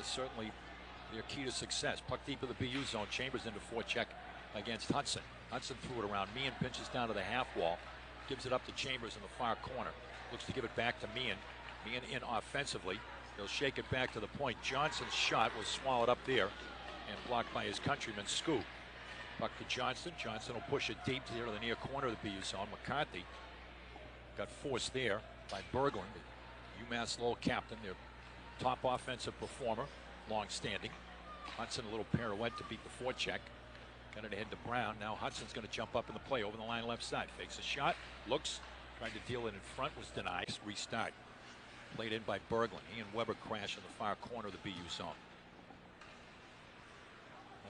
certainly their key to success. Puck deep of the BU zone. Chambers into forecheck against Hutson. Hutson threw it around. Meehan pinches down to the half wall. Gives it up to Chambers in the far corner. Looks to give it back to Meehan. Meehan in offensively. He'll shake it back to the point. Johnson's shot was swallowed up there and blocked by his countryman, Scoop. Puck to Johnson. Johnson will push it deep here to the near corner of the BU zone. McCarthy got forced there by Berglund, the UMass Lowell captain, their top offensive performer, long-standing. Hutson a little pirouette to beat the forecheck. Got it ahead to Brown. Now Hudson's going to jump up in the play over the line left side. Fakes a shot, looks, tried to deal it in front, was denied. Restart. Played in by Berglund. He and Weber crash in the far corner of the BU zone.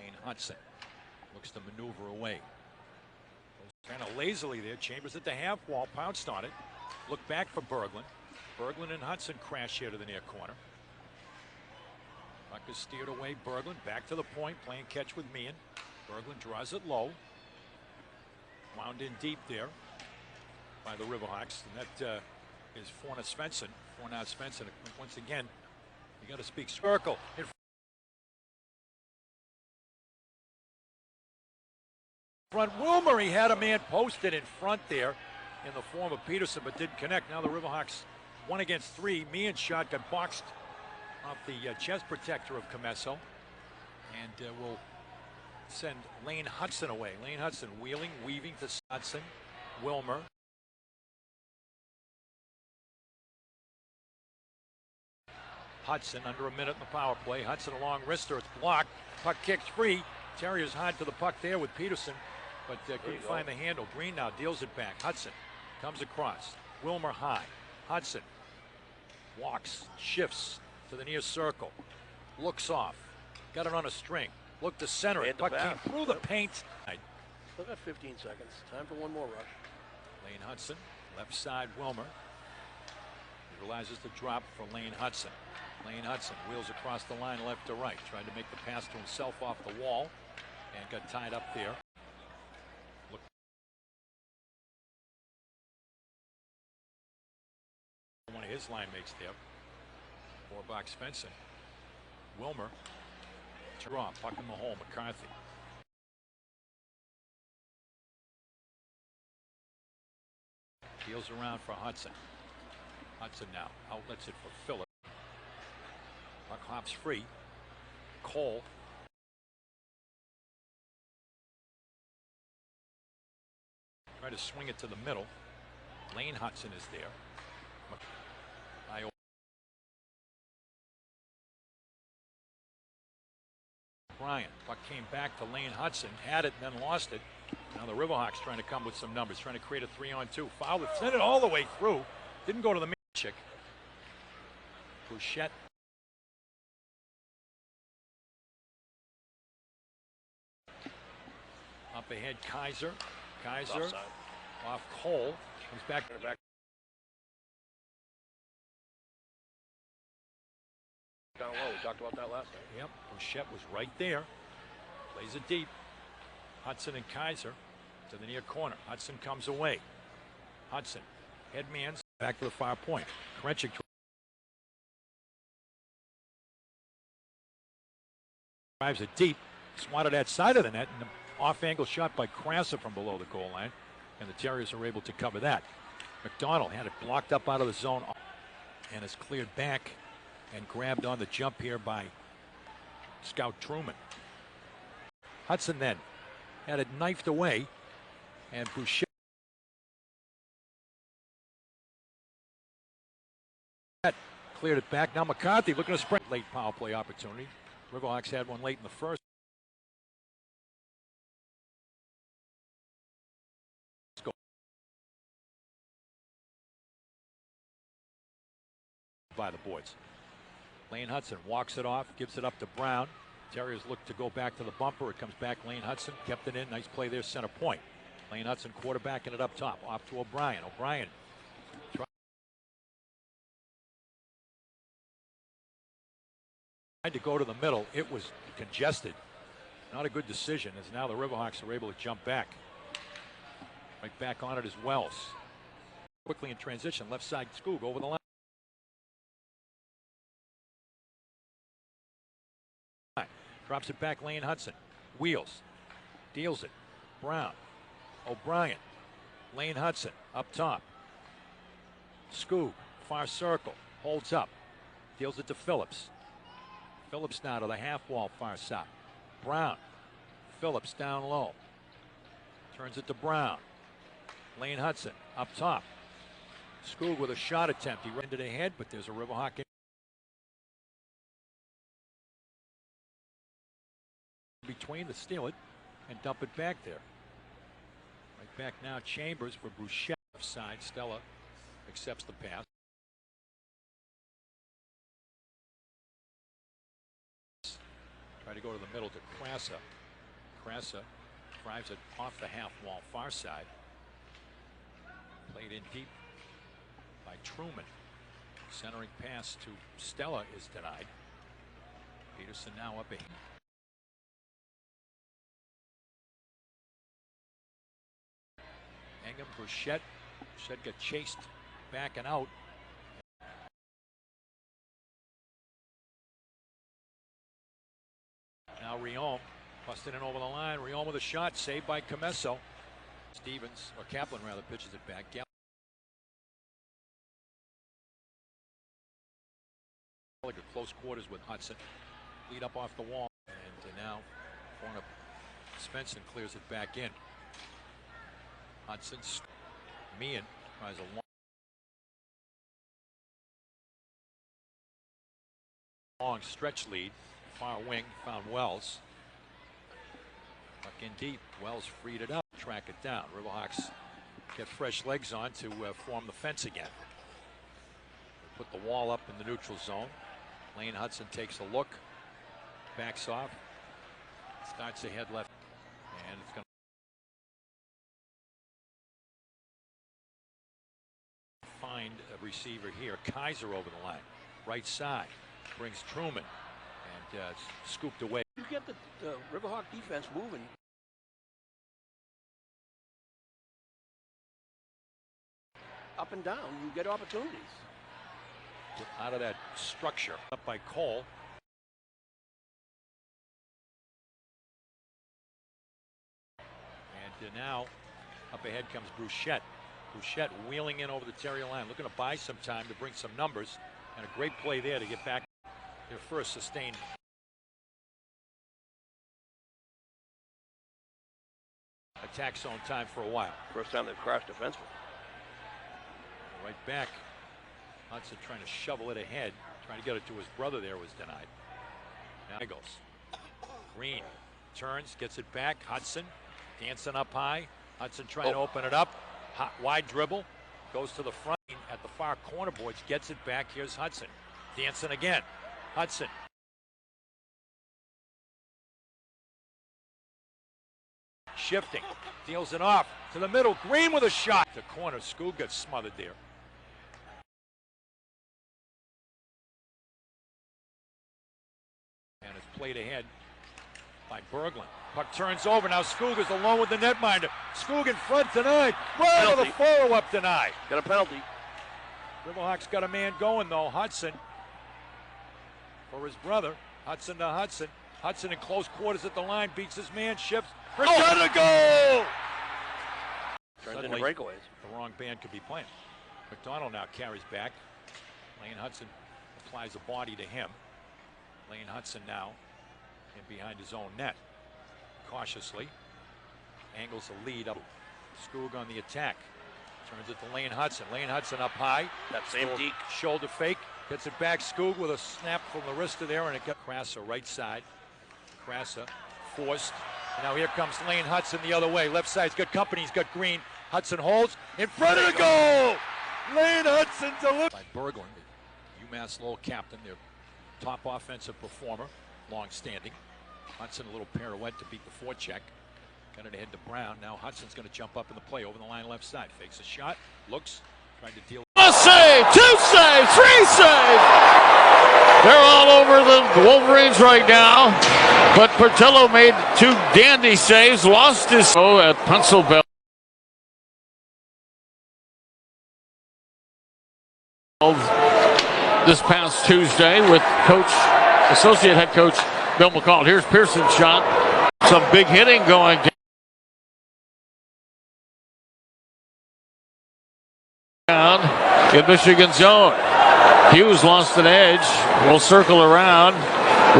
Lane Hutson looks to maneuver away. Kind of lazily there. Chambers at the half wall, pounced on it. Look back for Berglund. Berglund and Hutson crash here to the near corner. Puck is steered away. Berglund back to the point, playing catch with Meehan. Berglund draws it low. Wound in deep there by the Riverhawks. And that is Forna Svensson. Once again, you got to speak circle. In front, Wilmer, he had a man posted in front there in the form of Peterson, but didn't connect. Now the Riverhawks 1 against 3. Meehan's shot got boxed off the chest protector of Comesso, and will send Lane Hutson away. Lane Hutson wheeling, weaving to Hutson. Wilmer. Hutson under a minute in the power play. Hutson a long wrister. It's blocked. Puck kicks free. Terriers hard to the puck there with Peterson, but couldn't find the handle. Green now deals it back. Hutson comes across. Wilmer high. Hutson walks, shifts to the near circle. Looks off. Got it on a string. Look to center it. Puck came through the paint. Still got 15 seconds. Time for one more rush. Lane Hutson, left side Wilmer. He realizes the drop for Lane Hutson. Lane Hutson wheels across the line left to right. Tried to make the pass to himself off the wall and got tied up there. Look. One of his line mates there. Borbach Svensson. Wilmer. Draw. Puck in the hole. McCarthy. Deals around for Hutson. Hutson now outlets it for Phillip. Puck hops free. Cole. Try to swing it to the middle. Lane Hutson is there. Bryant. Puck came back to Lane Hutson. Had it and then lost it. Now the Riverhawks trying to come with some numbers. Trying to create a 3-on-2. Foul it. Sent it all the way through. Didn't go to the chick. Bouchette. Up ahead, Kaiser. Kaiser off Cole. Comes back. Down low. We talked about that last time. Yep. Bouchette was right there. Plays it deep. Hutson and Kaiser to the near corner. Hutson comes away. Hutson. Headman's back to the far point. Krenchik drives it deep. Swatted that side of the net, and an off-angle shot by Krasa from below the goal line, and the Terriers are able to cover that. McDonald had it blocked up out of the zone, and is cleared back and grabbed on the jump here by Scout Truman. Hutson then had it knifed away, and Boucher cleared it back. Now McCarthy looking to sprint. Late power play opportunity. Riverhawks had one late in the first. By the boards. Lane Hutson walks it off, gives it up to Brown. Terriers look to go back to the bumper. It comes back. Lane Hutson kept it in. Nice play there, center point. Lane Hutson quarterbacking it up top. Off to O'Brien. O'Brien tried to go to the middle. It was congested. Not a good decision, as now the Riverhawks are able to jump back. Right back on it as Wells. Quickly in transition. Left side Skoog over the line. Drops it back, Lane Hutson. Wheels. Deals it. Brown. O'Brien. Lane Hutson up top. Scoop. Far circle. Holds up. Deals it to Phillips. Phillips now to the half wall far side. Brown. Phillips down low. Turns it to Brown. Lane Hutson up top. Skoog with a shot attempt. He ran into the head, but there's a Riverhawk in between to steal it and dump it back there. Right back now, Chambers for Bruchette. Left side, Stella accepts the pass. Try to go to the middle to Krasa. Krasa drives it off the half wall far side. Played in deep by Truman. Centering pass to Stella is denied. Peterson now up ahead. Ingham, Bruchette. Bruchette got chased back and out. Now Riom busted in over the line. Riom with a shot, saved by Comesso. Stevens, or Kaplan rather, pitches it back. Gallagher close quarters with Hutson. Lead up off the wall. And now corner Svensson clears it back in. Hudson. Meehan tries a long stretch lead. Far wing found Wells. Puck in deep. Wells freed it up. Track it down. Riverhawks get fresh legs on to form the fence again. They put the wall up in the neutral zone. Lane Hutson takes a look. Backs off. Starts ahead left. And it's going to find a receiver here. Kaiser over the line. Right side. Brings Truman. And scooped away. You get the Riverhawk defense moving. Up and down, you get opportunities. Out of that structure. Up by Cole. And now up ahead comes Bruchette. Bruchette wheeling in over the Terrier line, looking to buy some time to bring some numbers. And a great play there to get back their first sustained. Attack zone time for a while. First time they've crashed defensively. Right back. Hudson trying to shovel it ahead. Trying to get it to his brother there was denied. Now it goes. Green turns, gets it back. Hudson dancing up high. Hudson trying to open it up. Hot, wide dribble. Goes to the front at the far corner boards. Gets it back. Here's Hudson. Dancing again. Hudson. Shifting. Deals it off to the middle. Green with a shot. The corner. Skoog gets smothered there. And it's played ahead by Berglund. Puck turns over. Now Skoog is alone with the netminder. Skoog in front denied. Right with a follow-up denied. Got a penalty. Riverhawks got a man going though. Hudson for his brother. Hudson to Hudson. Hudson in close quarters at the line. Beats his man. Shifts. Return to goal! Turns into breakaways. The wrong band could be playing. McDonald now carries back. Lane Hutson applies a body to him. Lane Hutson now in behind his own net. Cautiously angles the lead up. Skoog on the attack. Turns it to Lane Hutson. Lane Hutson up high. That same deep shoulder fake. Gets it back. Skoog with a snap from the wrist of there, and it got Krasa right side. Krasa forced. Now here comes Lane Hutson the other way. Left side's got company. He's got Green. Hudson holds in front of the goal. Lane Hutson delivers. By Berglund, UMass Lowell captain, their top offensive performer, long-standing. Hudson a little pirouette to beat the forecheck. Got it ahead to Brown. Now Hudson's going to jump up in the play over the line left side. Fakes a shot. Looks. Trying to deal. A save, 2 saves, 3 saves. They're all over the Wolverines right now. But Portillo made 2 dandy saves. Lost his at Pencilville this past Tuesday with associate head coach Bill McCall. Here's Pearson's shot. Some big hitting going down in Michigan's zone. Hughes lost an edge. Will circle around,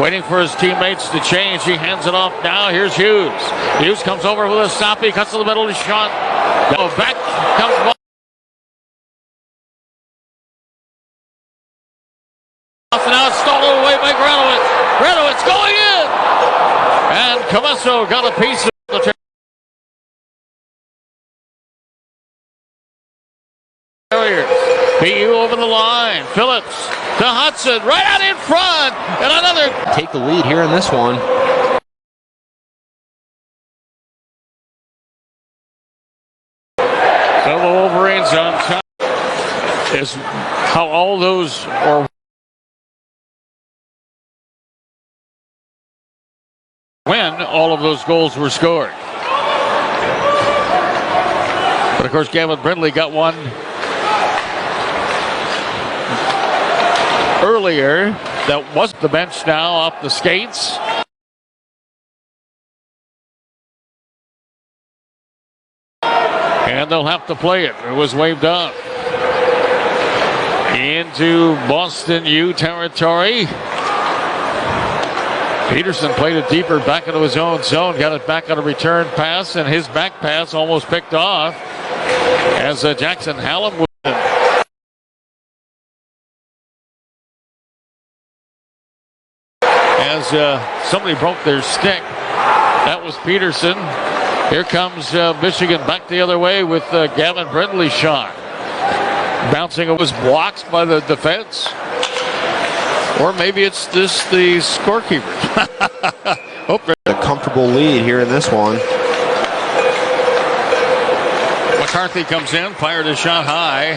waiting for his teammates to change. He hands it off now. Here's Hughes. Hughes comes over with a stop. He cuts to the middle of the shot. Back comes the ball. Now it's stolen away by Granowitz. Granowitz going in! And Camasso got a piece of the Terriers. BU over the line. Phillips to Hutson, right out in front, and another. Take the lead here in this one. So the Wolverines on top is how all those are. When all of those goals were scored. But of course, Gavin Brindley got one earlier that wasn't the bench now off the skates. And they'll have to play it. It was waved off. Into Boston U territory. Peterson played it deeper back into his own zone, got it back on a return pass, and his back pass almost picked off as Jackson Hallam was. As somebody broke their stick. That was Peterson. Here comes Michigan back the other way with Gavin Brindley's shot. Bouncing, it was blocked by the defense. Or maybe it's just the scorekeeper. A comfortable lead here in this one. McCarthy comes in, fired a shot high.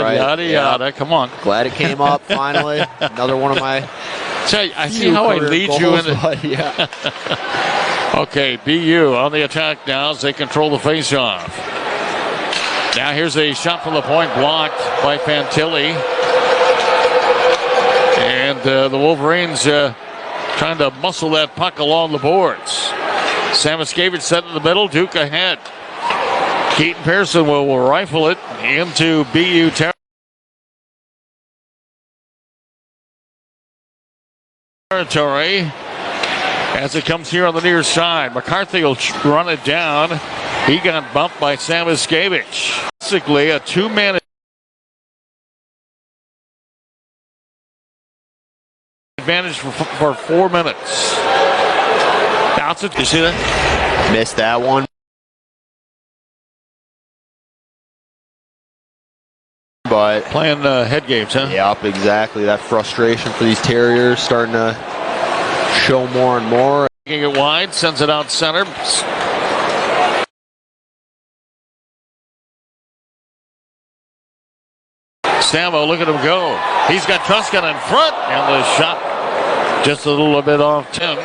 Right. Yada, yada. Come on. Glad it came up finally. Another one of my. I see how I lead you in. Yeah. Okay, BU on the attack now as they control the faceoff. Now here's a shot from the point blocked by Fantilli. And the Wolverines trying to muscle that puck along the boards. Samoskevich set in the middle, Duke ahead. Keaton Pearson will rifle it into BU territory as it comes here on the near side. McCarthy will run it down. He got bumped by Samoskevich. Basically a two-man advantage for 4 minutes. Hutson, you see that? Missed that one. But playing head games, huh? Yep, exactly. That frustration for these Terriers starting to show more and more. Taking it wide, sends it out center. Samo, look at him go. He's got Truscott in front, and the shot just a little bit off Tim.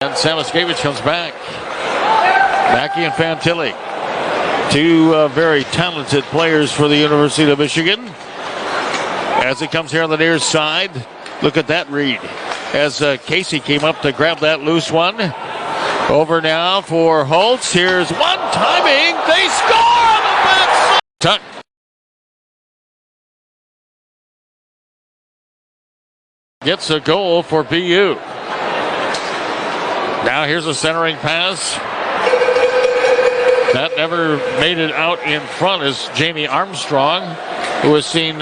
And Samoskevich comes back. Mackey and Fantilli. Two very talented players for the University of Michigan. As it comes here on the near side, look at that read. As Casey came up to grab that loose one. Over now for Holtz. Here's one timing. They score on the backside. Tuck. Gets a goal for BU. Now here's a centering pass. That never made it out in front is Jamie Armstrong, who has seen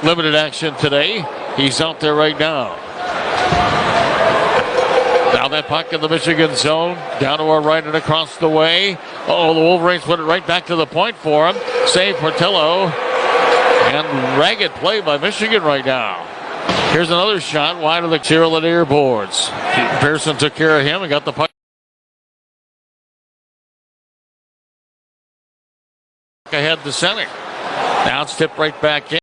limited action today. He's out there right now. Now that puck in the Michigan zone, down to our right and across the way. Oh, the Wolverines put it right back to the point for him. Save Portillo. And ragged play by Michigan right now. Here's another shot wide of the cheerleader boards. Pearson took care of him and got the puck ahead to center. Now it's tipped right back in.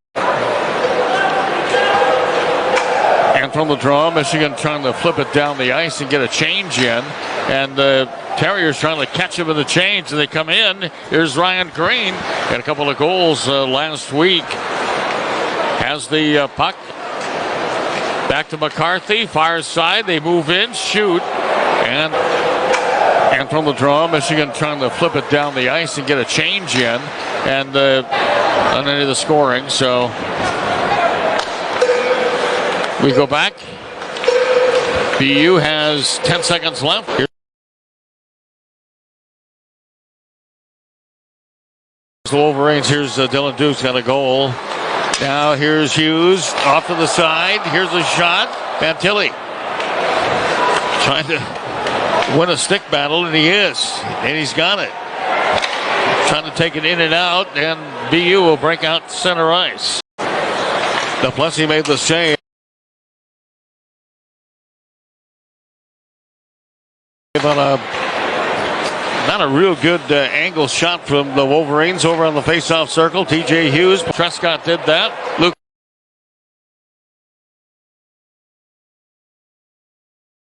And from the draw, Michigan trying to flip it down the ice and get a change in. And the Terriers trying to catch him in the change, and they come in. Here's Ryan Green. Had a couple of goals last week has the puck. Back to McCarthy, far side. They move in, shoot, and from the draw, Michigan trying to flip it down the ice and get a change in, and on any of the scoring. So we go back. BU has 10 seconds left. Here's the Wolverines. Here's Dylan Duke's got a goal. Now here's Hughes off to the side. Here's a shot. Fantilli trying to win a stick battle, and he is. And he's got it. Trying to take it in and out, and BU will break out center ice. Duplessis made the save. On not a real good angle shot from the Wolverines over on the faceoff circle. TJ Hughes, Trescott did that. Luke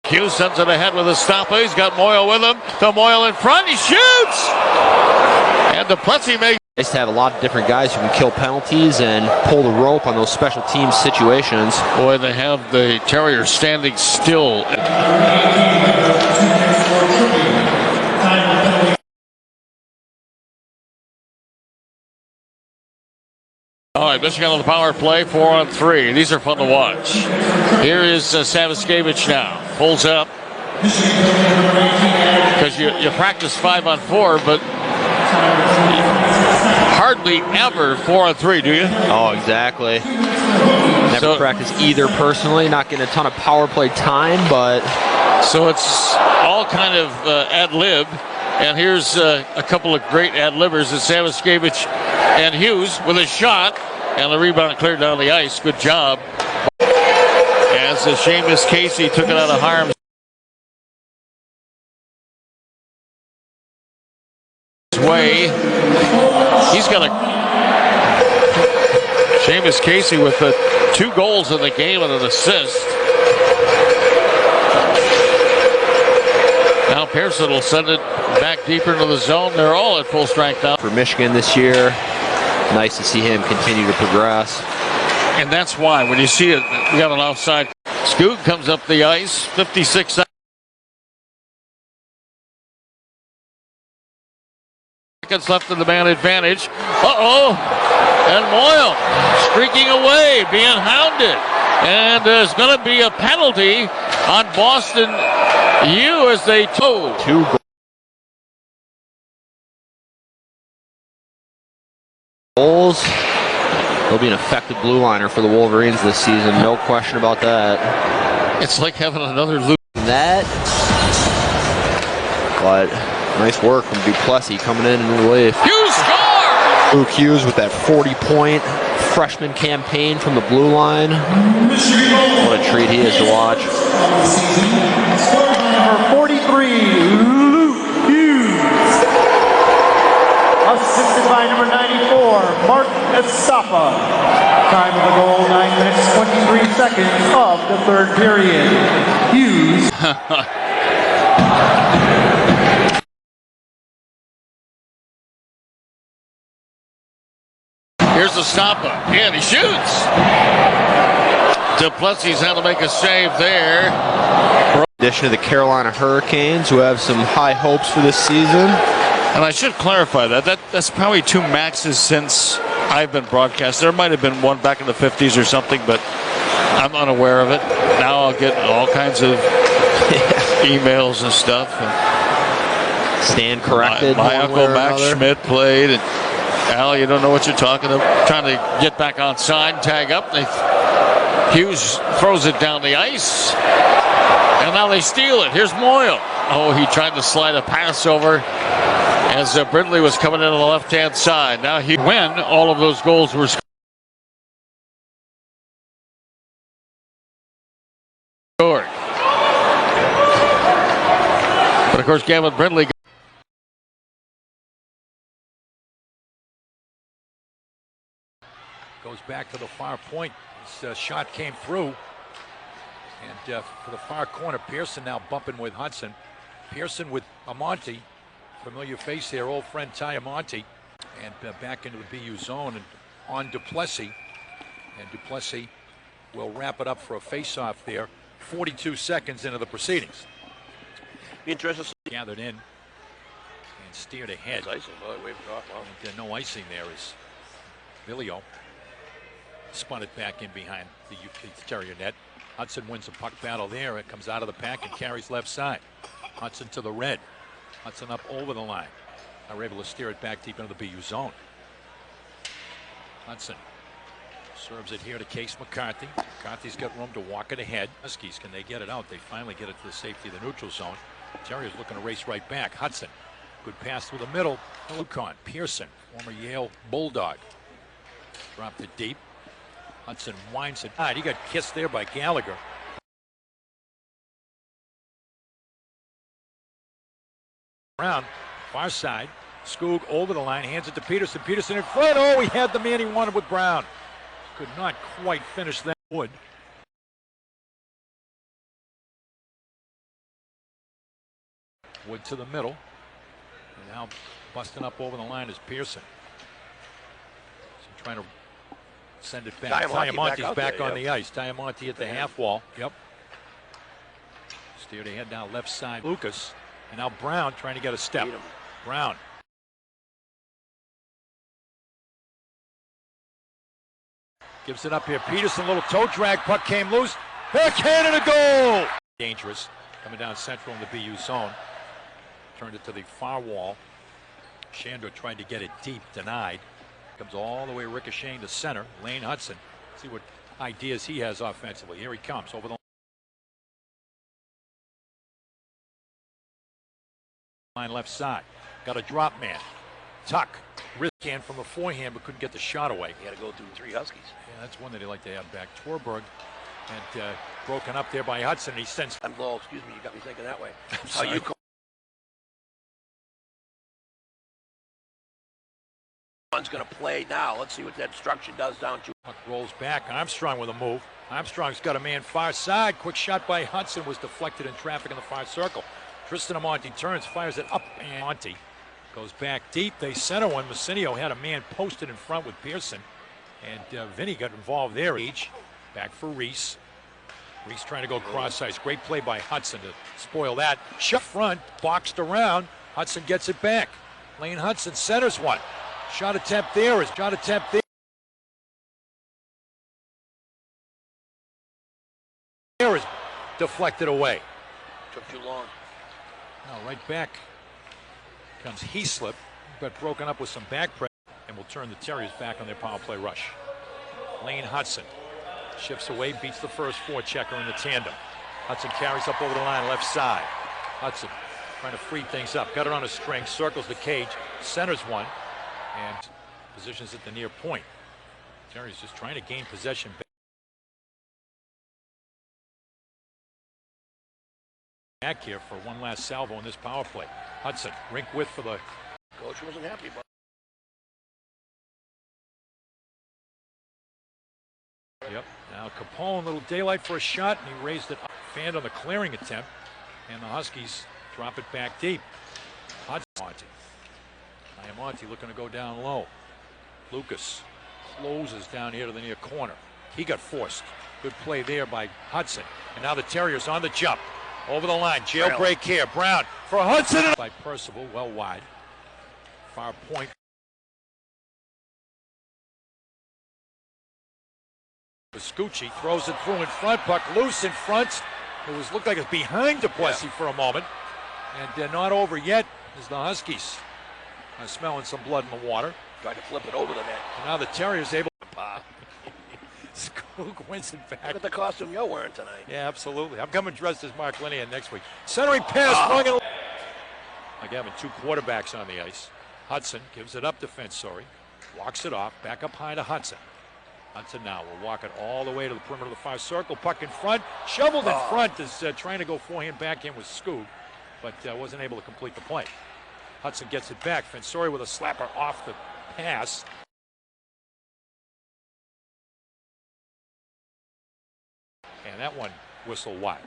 Hughes sends it ahead with a stop. He's got Moyle with him. To Moyle in front. He shoots! And Duplessis makes. Nice to have a lot of different guys who can kill penalties and pull the rope on those special teams situations. Boy, they have the Terriers standing still. All right, Michigan on the power play, 4-on-3. These are fun to watch. Here is Saviskevich now. Pulls up. Because you practice 5-on-4, but hardly ever 4-on-3, do you? Oh, exactly. Never practice either personally. Not getting a ton of power play time, but... So it's all kind of ad-lib. And here's a couple of great ad-libbers. It's Saviskevich and Hughes with a shot. And the rebound cleared down the ice. Good job. As Seamus Casey took it out of harm's way. He's got Seamus Casey with 2 goals in the game and an assist. Now Pearson will send it back deeper into the zone. They're all at full strength now. For Michigan this year, nice to see him continue to progress. And that's why, when you see it, we got an offside. Scoot comes up the ice, 56 seconds left in the man advantage. Uh-oh! And Moyle streaking away, being hounded. And there's going to be a penalty on Boston U as they tow. 2 goals. He'll be an effective blue liner for the Wolverines this season, no question about that. It's like having another loop. That, but nice work from Duplessis coming in relief. Hughes score! Luke Hughes with that 40-point freshman campaign from the blue line. What a treat he is to watch. Number 43, Luke Hughes. Assisted by number 94, Mark Estapa. Time of the goal, 9 minutes, 23 seconds of the third period. Hughes. Here's Estapa, and he shoots. Duplessis had to make a save there. In addition to the Carolina Hurricanes, who have some high hopes for this season. And I should clarify that's probably 2 maxes since I've been broadcast. There might have been one back in the 50s or something, but I'm unaware of it. Now I'll get all kinds of emails and stuff. And stand corrected. My uncle Max Schmidt played, and Al, you don't know what you're talking about. Trying to get back on side, tag up. Hughes throws it down the ice, and now they steal it. Here's Moyle. Oh, he tried to slide a pass over as Brindley was coming in on the left-hand side. Now he win. All of those goals were scored. But of course, Gavin Brindley goes back to the far point. This shot came through. And for the far corner, Pearson now bumping with Hutson. Pearson with Amonte. Familiar face there, old friend Ty Amonte. And back into the BU zone and on Duplessis. And Duplessis will wrap it up for a face-off there, 42 seconds into the proceedings. Be interested. Gathered in and steered ahead. Nice icing. Oh, waved it off. Wow. No icing there as Villio spun it back in behind the Terrier net. Hutson wins a puck battle there. It comes out of the pack and carries left side. Hutson to the red. Hutson up over the line. Now we're able to steer it back deep into the BU zone. Hutson serves it here to Case McCarthy. McCarthy's got room to walk it ahead. Huskies, can they get it out? They finally get it to the safety of the neutral zone. Terriers looking to race right back. Hutson, good pass through the middle. Lucon, Pearson, former Yale Bulldog. Dropped it deep. Hutson winds it. He got kissed there by Gallagher. Brown, far side. Skoog over the line, hands it to Peterson. Peterson in front. Oh, he had the man he wanted with Brown. Could not quite finish that. Wood. Wood to the middle. And now busting up over the line is Pearson. So trying to send it back. Diamonte's back on the ice. Diamante at the half wall. Yep. Steered ahead now left side. Lucas. And now Brown trying to get a step. Brown. Gives it up here. Peterson, little toe drag. Puck came loose. Backhanded a goal. Dangerous. Coming down central in the BU zone. Turned it to the far wall. Shandor tried to get it deep. Denied. Comes all the way ricocheting to center. Lane Hutson. See what ideas he has offensively. Here he comes over the line left side. Got a drop man. Tuck. Risk can from the forehand but couldn't get the shot away. He had to go through 3 Huskies. Yeah, that's one that he like to have back. Torberg and broken up there by Hutson. He sends. I'm low. Excuse me. You got me thinking that way. How you call? One's going to play now. Let's see what that instruction does down to. Puck rolls back. Armstrong with a move. Armstrong's got a man far side. Quick shot by Hutson was deflected in traffic in the far circle. Tristan Amonte turns, fires it up, and Amonte goes back deep. They center one. Massinio had a man posted in front with Pearson, and Vinny got involved there. Each back for Reese. Reese trying to go cross ice. Great play by Hutson to spoil that. Shut front, boxed around. Hutson gets it back. Lane Hutson centers one. Shot attempt there. Shot attempt there. There is deflected away. Took too long. Now right back comes Heaslip, but broken up with some back pressure, and will turn the Terriers back on their power play rush. Lane Hutson shifts away, beats the first forechecker in the tandem. Hutson carries up over the line left side. Hutson trying to free things up. Got it on a string, circles the cage, centers one, and positions at the near point. Terriers just trying to gain possession. Back here for one last salvo in this power play. Hutson, rink width for the coach wasn't happy about. Yep. Now Capone, little daylight for a shot, and he raised it up. Fanned on the clearing attempt, and the Huskies drop it back deep. Hutson. Diamante looking to go down low. Lucas closes down here to the near corner. He got forced. Good play there by Hutson. And now the Terriers on the jump. Over the line, jailbreak here. Brown for Hutson. By Percival, well wide. Far point. Vescucci throws it through in front. Puck loose in front. It looked like it was behind Duplessis for a moment. And not over yet as the Huskies are smelling some blood in the water. Tried to flip it over the net. And now the Terriers able to pop. Skoog wins it back. Look at the costume you're wearing tonight. Yeah, absolutely. I'm coming dressed as Mark Linehan next week. Centering pass. Like having 2 quarterbacks on the ice. Hutson gives it up to Fensori. Walks it off. Back up high to Hutson. Hutson now will walk it all the way to the perimeter of the far circle. Puck in front. Shoveled in front is trying to go forehand backhand with Skoog, but wasn't able to complete the play. Hutson gets it back. Fensori with a slapper off the pass. And that one whistled wide.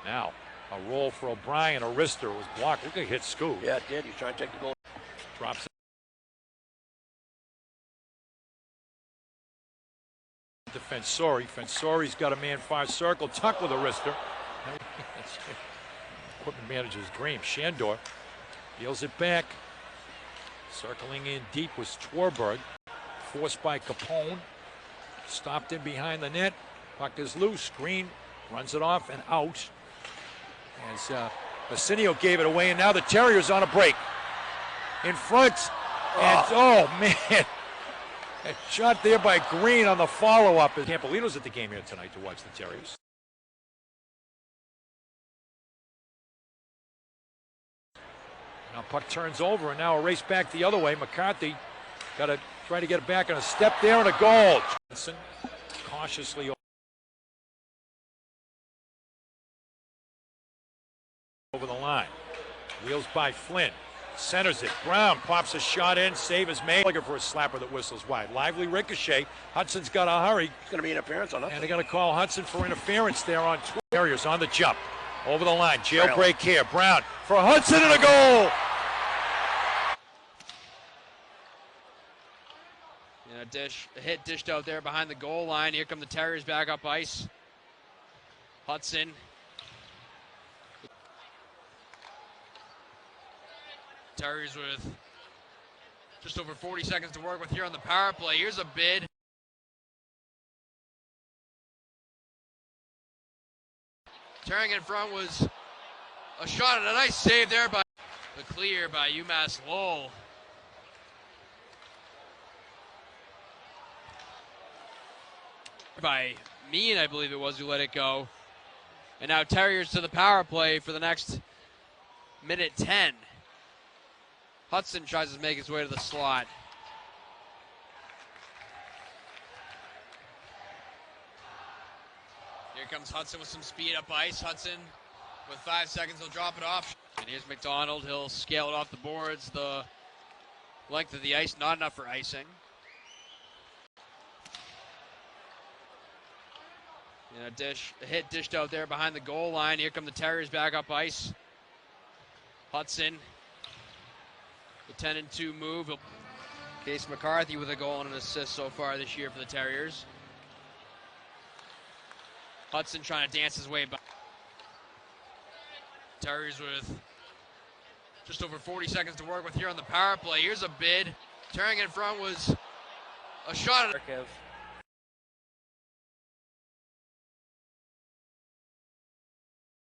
Now, a roll for O'Brien. A wrister was blocked. Look at hit Skoog. Yeah, it did. He's trying to take the goal. Drops it. Defensori. Fensori's got a man far circle. Tuck with a wrister. Equipment manager's Graham. Shandor deals it back. Circling in deep was Twarberg. Forced by Capone. Stopped in behind the net. Puck is loose. Screen. Runs it off and out. As Bacinio gave it away, and now the Terriers on a break. In front. And oh man. A shot there by Green on the follow-up. Campolino's at the game here tonight to watch the Terriers. Now puck turns over, and now a race back the other way. McCarthy got to try to get it back on a step there and a goal. Johnson cautiously over the line. Wheels by Flynn. Centers it. Brown pops a shot in. Save is made. Looking for a slapper that whistles wide. Lively ricochet. Hudson's got to hurry. It's going to be interference on us. And they're going to call Hudson for interference there on Terriers on the jump. Over the line. Jailbreak here. Brown for Hudson and a goal. And a hit dished out there behind the goal line. Here come the Terriers back up ice. Hudson. Terriers with just over 40 seconds to work with here on the power play. Here's a bid. Tearing in front was a shot and a nice save there by the clear by UMass Lowell. By Mean, I believe it was, who let it go. And now Terriers to the power play for the next minute 10. Hudson tries to make his way to the slot. Here comes Hudson with some speed up ice. Hudson with 5 seconds, he'll drop it off. And here's McDonald, he'll scale it off the boards. The length of the ice, not enough for icing. And a hit dished out there behind the goal line. Here come the Terriers back up ice. Hudson. The 10-2 move. Case McCarthy with a goal and an assist so far this year for the Terriers. Hudson trying to dance his way by. Terriers with just over 40 seconds to work with here on the power play. Here's a bid. Tearing in front was a shot.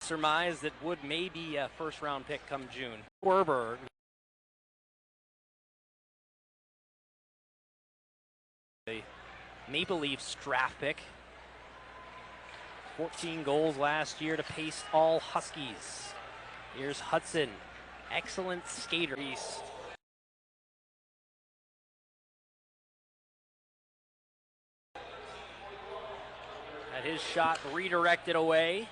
Surmise that Wood may be a first-round pick come June. Werber. The Maple Leafs draft pick. 14 goals last year to pace all Huskies. Here's Hudson. Excellent skater. Had his shot redirected away.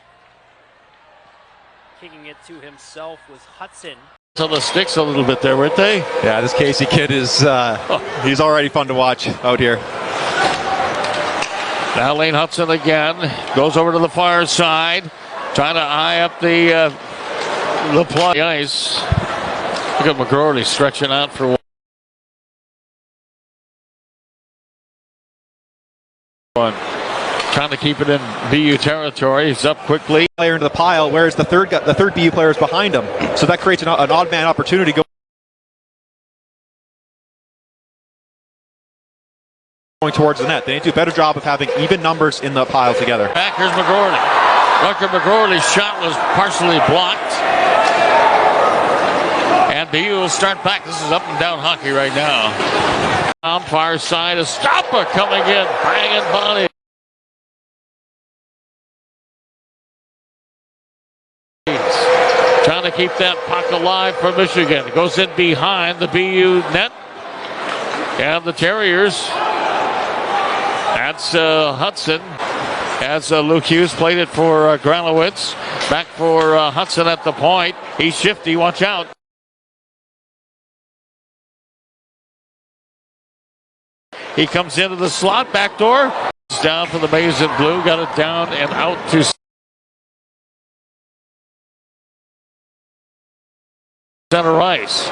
Kicking it to himself was Hudson. On the sticks a little bit there, weren't they? Yeah, this Casey kid is, he's already fun to watch out here. Now Lane Hutson again goes over to the far side, trying to eye up the ice. Look at McGrory stretching out for one. Trying to keep it in BU territory. He's up quickly. Player into the pile, whereas the third BU player is behind him. So that creates an odd man opportunity. Going towards the net. They need to do a better job of having even numbers in the pile together. Back here's McGrory. Rucker McGrory's shot was partially blocked. And BU will start back. This is up and down hockey right now. On far side, a stopper coming in, banging body. Trying to keep that puck alive for Michigan. It goes in behind the BU net. And the Terriers. That's Hudson. As Luke Hughes played it for Granowitz. Back for Hudson at the point. He's shifty. Watch out. He comes into the slot. Back door. Down for the maize and blue. Got it down and out to center ice.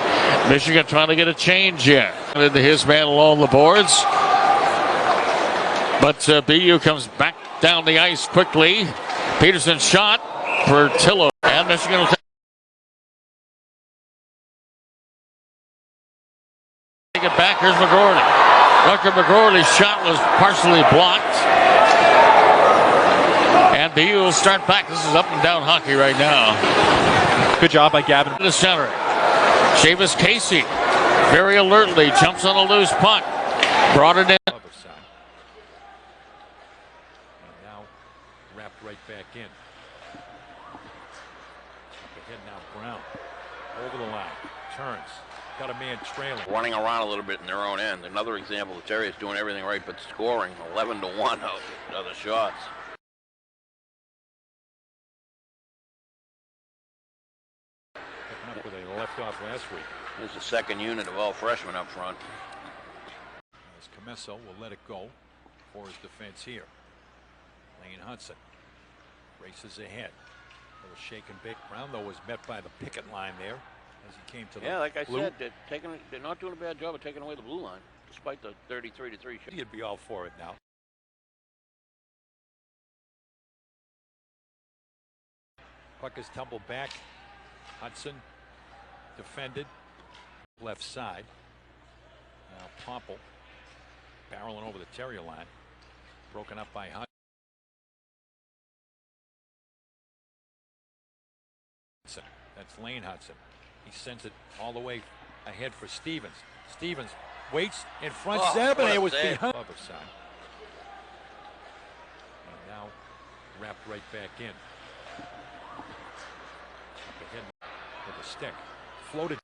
Michigan trying to get a change in. Into his man along the boards. But BU comes back down the ice quickly. Peterson shot. Portillo. And Michigan will take it back. Here's McGorley. Dr. McGorley's shot was partially blocked. And BU will start back. This is up and down hockey right now. Good job by Gavin. To the center. Chavis Casey very alertly jumps on a loose puck. Brought it in. And now wrapped right back in. Ahead now Brown. Over the line. Turns. Got a man trailing. Running around a little bit in their own end. Another example of Terry is doing everything right but scoring 11-1 of the shots. Picking up where they left off last week. There's the second unit of all freshmen up front. As Comesso will let it go for his defense here. Lane Hutson races ahead. A little shake and bake. Brown though was met by the picket line there as he came to the like I blue. said, they're not doing a bad job of taking away the blue line, despite the 33-3 shot. He'd be all for it now. Puck is tumbled back. Hudson defended. Left side. Now Pomple barreling over the terrier line. Broken up by Hudson. That's Lane Hutson. He sends it all the way ahead for Stevens. Stevens waits in front. Seven. It was behind. Other side. And now wrapped right back in. Up ahead with a stick. Floated.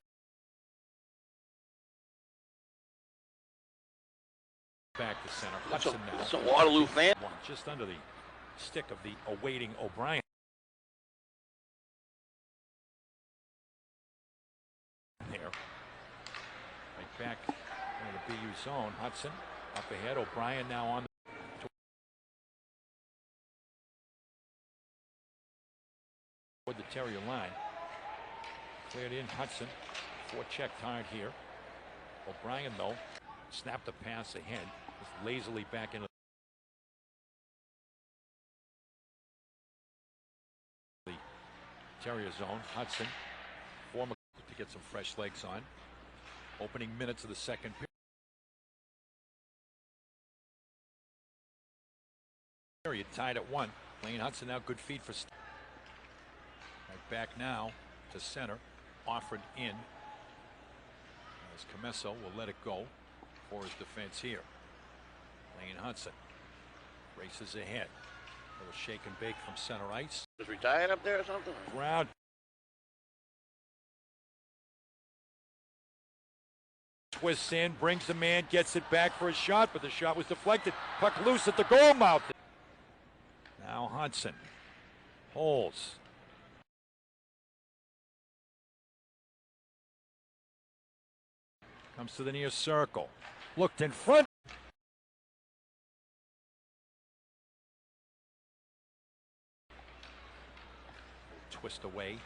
Back to center. Hudson now. That's a Waterloo fan. One just under the stick of the awaiting O'Brien. There. Right back in the BU zone. Hudson up ahead. O'Brien now on toward the terrier line. Cleared in. Hudson. Forechecked hard here. O'Brien though snapped the pass ahead. Just lazily back into the terrier zone. Hudson former to get some fresh legs on. Opening minutes of the second period. Tied at 1. Lane Hutson now good feet for right back now to center. Offered in as Comesso will let it go for his defense here. Lane Hutson races ahead. A little shake and bake from center ice. Is retired up there or something? Brown twists in, brings the man, gets it back for a shot, but the shot was deflected. Puck loose at the goal mouth. Now Hudson holds. Comes to the near circle. Looked in front. Twist away.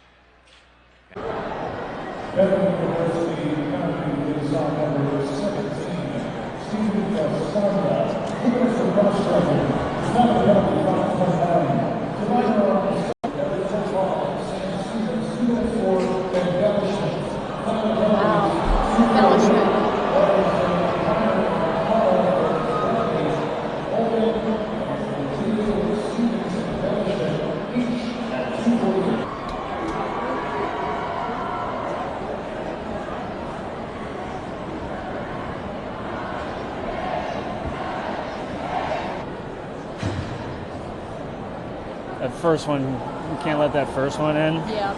That first one, you can't let that first one in. Yeah.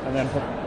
And then Stephen